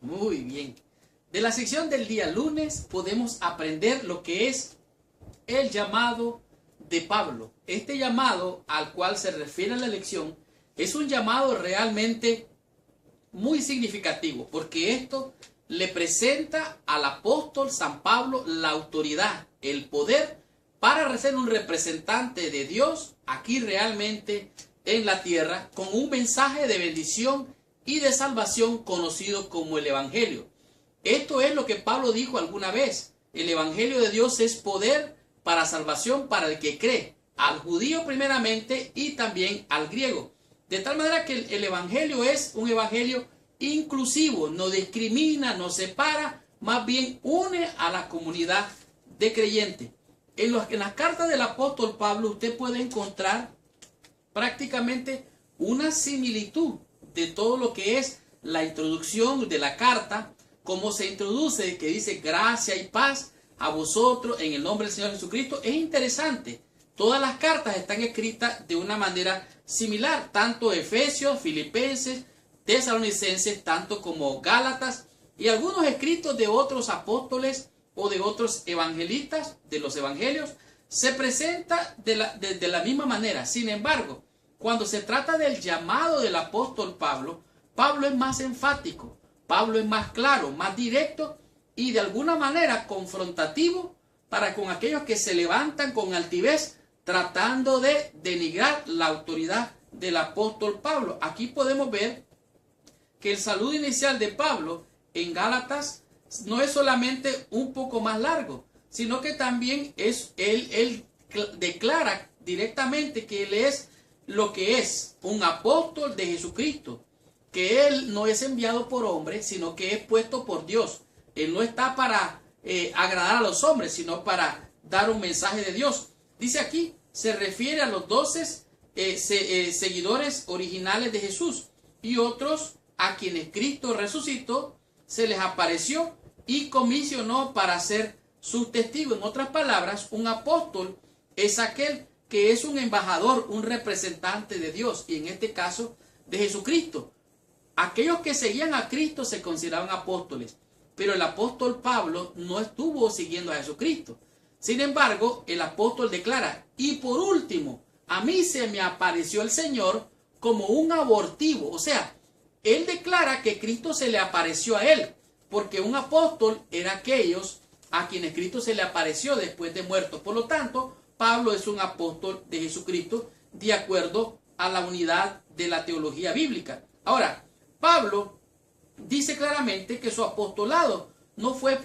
Muy bien. De la sección del día lunes podemos aprender lo que es el llamado de Pablo. Este llamado al cual se refiere la lección es un llamado realmente muy significativo, porque esto le presenta al apóstol San Pablo la autoridad, el poder para ser un representante de Dios aquí realmente en la tierra, con un mensaje de bendición y de salvación conocido como el Evangelio. Esto es lo que Pablo dijo alguna vez: el Evangelio de Dios es poder para salvación para el que cree, al judío primeramente y también al griego. De tal manera que el Evangelio es un Evangelio inclusivo, no discrimina, no separa, más bien une a la comunidad de creyentes. En las cartas del apóstol Pablo usted puede encontrar prácticamente una similitud de todo lo que es la introducción de la carta, como se introduce, que dice gracia y paz a vosotros en el nombre del Señor Jesucristo. Es interesante. Todas las cartas están escritas de una manera similar, tanto Efesios, Filipenses, Tesalonicenses, tanto como Gálatas y algunos escritos de otros apóstoles o de otros evangelistas de los evangelios se presenta de la misma manera. Sin embargo, cuando se trata del llamado del apóstol Pablo, Pablo es más enfático, Pablo es más claro, más directo y de alguna manera confrontativo para con aquellos que se levantan con altivez tratando de denigrar la autoridad del apóstol Pablo. Aquí podemos ver que el saludo inicial de Pablo en Gálatas no es solamente un poco más largo, sino que también él declara directamente que él es lo que es un apóstol de Jesucristo, que él no es enviado por hombres, sino que es puesto por Dios. Él no está para agradar a los hombres, sino para dar un mensaje de Dios. Dice aquí, se refiere a los 12 seguidores originales de Jesús y otros a quienes Cristo resucitó, se les apareció y comisionó para ser sus testigos. En otras palabras, un apóstol es aquel que es un embajador, un representante de Dios, y en este caso de Jesucristo. Aquellos que seguían a Cristo se consideraban apóstoles, pero el apóstol Pablo no estuvo siguiendo a Jesucristo. Sin embargo, el apóstol declara: y por último, a mí se me apareció el Señor como un abortivo. O sea, él declara que Cristo se le apareció a él, porque un apóstol era aquellos a quienes Cristo se le apareció después de muerto. Por lo tanto, Pablo es un apóstol de Jesucristo de acuerdo a la unidad de la teología bíblica. Ahora, Pablo dice claramente que su apostolado no fue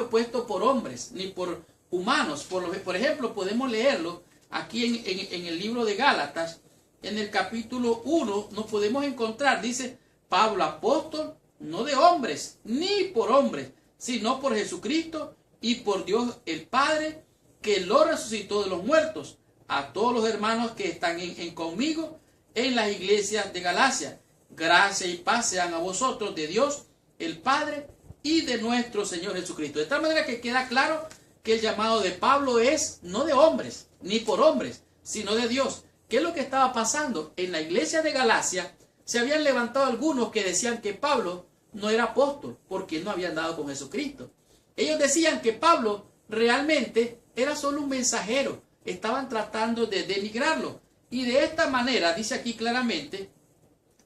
puesto por hombres ni por humanos. Por ejemplo, podemos leerlo aquí en el libro de Gálatas, en el capítulo 1, nos podemos encontrar, dice: Pablo, apóstol, no de hombres, ni por hombres, sino por Jesucristo y por Dios el Padre, que lo resucitó de los muertos, a todos los hermanos que están conmigo en las iglesias de Galacia. Gracia y paz sean a vosotros de Dios el Padre y de nuestro Señor Jesucristo. De tal manera que queda claro que el llamado de Pablo es no de hombres, ni por hombres, sino de Dios. ¿Qué es lo que estaba pasando? En la iglesia de Galacia se habían levantado algunos que decían que Pablo no era apóstol porque no había andado con Jesucristo. Ellos decían que Pablo realmente era solo un mensajero. Estaban tratando de denigrarlo. Y de esta manera, dice aquí claramente,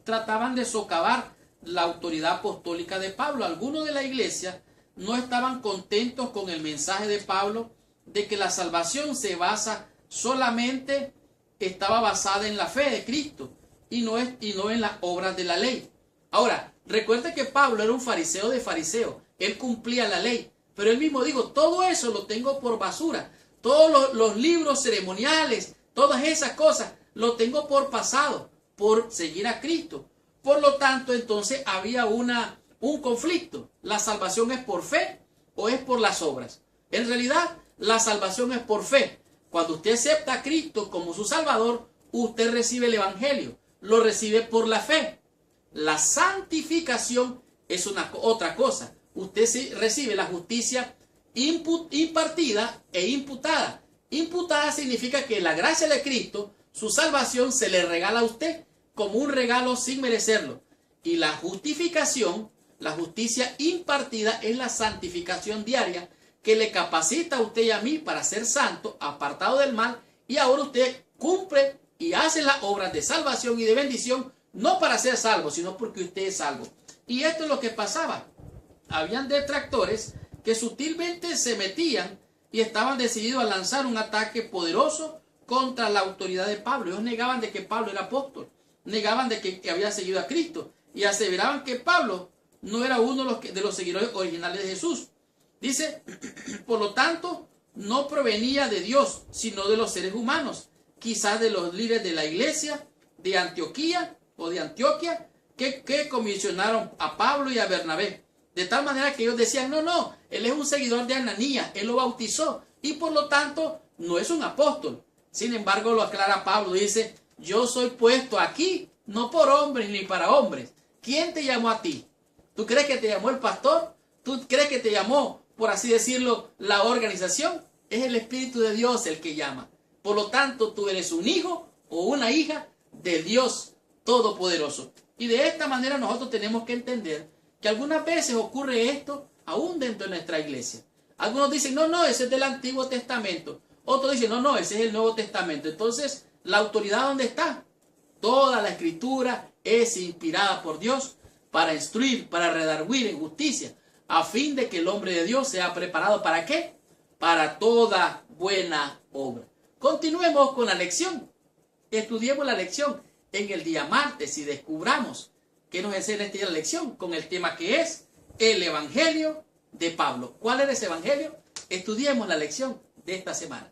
trataban de socavar la autoridad apostólica de Pablo. Algunos de la iglesia no estaban contentos con el mensaje de Pablo de que la salvación estaba basada en la fe de Cristo y no en las obras de la ley. Ahora, recuerde que Pablo era un fariseo de fariseos. Él cumplía la ley, pero él mismo dijo: todo eso lo tengo por basura. Todos los libros ceremoniales, todas esas cosas, lo tengo por pasado, por seguir a Cristo. Por lo tanto, entonces había un conflicto. ¿La salvación es por fe o es por las obras? En realidad, la salvación es por fe. Cuando usted acepta a Cristo como su Salvador, usted recibe el Evangelio. Lo recibe por la fe. La santificación es otra cosa. Usted recibe la justicia impartida e imputada. Imputada significa que la gracia de Cristo, su salvación, se le regala a usted como un regalo sin merecerlo. Y la justificación La justicia impartida es la santificación diaria que le capacita a usted y a mí para ser santo, apartado del mal, y ahora usted cumple y hace las obras de salvación y de bendición, no para ser salvo, sino porque usted es salvo. Y esto es lo que pasaba. Habían detractores que sutilmente se metían y estaban decididos a lanzar un ataque poderoso contra la autoridad de Pablo. Ellos negaban de que Pablo era apóstol, negaban de que había seguido a Cristo y aseveraban que Pablo no era uno de los seguidores originales de Jesús. Dice, por lo tanto, no provenía de Dios, sino de los seres humanos, quizás de los líderes de la iglesia de Antioquía o de Antioquia, que comisionaron a Pablo y a Bernabé. De tal manera que ellos decían, no, él es un seguidor de Ananías, él lo bautizó y por lo tanto no es un apóstol. Sin embargo, lo aclara Pablo, dice, yo soy puesto aquí, no por hombres ni para hombres. ¿Quién te llamó a ti? ¿Tú crees que te llamó el pastor? ¿Tú crees que te llamó, por así decirlo, la organización? Es el Espíritu de Dios el que llama. Por lo tanto, tú eres un hijo o una hija de Dios Todopoderoso. Y de esta manera nosotros tenemos que entender que algunas veces ocurre esto aún dentro de nuestra iglesia. Algunos dicen, no, ese es del Antiguo Testamento. Otros dicen, no, ese es el Nuevo Testamento. Entonces, ¿la autoridad dónde está? Toda la Escritura es inspirada por Dios para instruir, para redarguir en justicia, a fin de que el hombre de Dios sea preparado ¿para qué? Para toda buena obra. Continuemos con la lección. Estudiemos la lección en el día martes y descubramos qué nos enseña esta lección con el tema que es el Evangelio de Pablo. ¿Cuál es ese Evangelio? Estudiemos la lección de esta semana.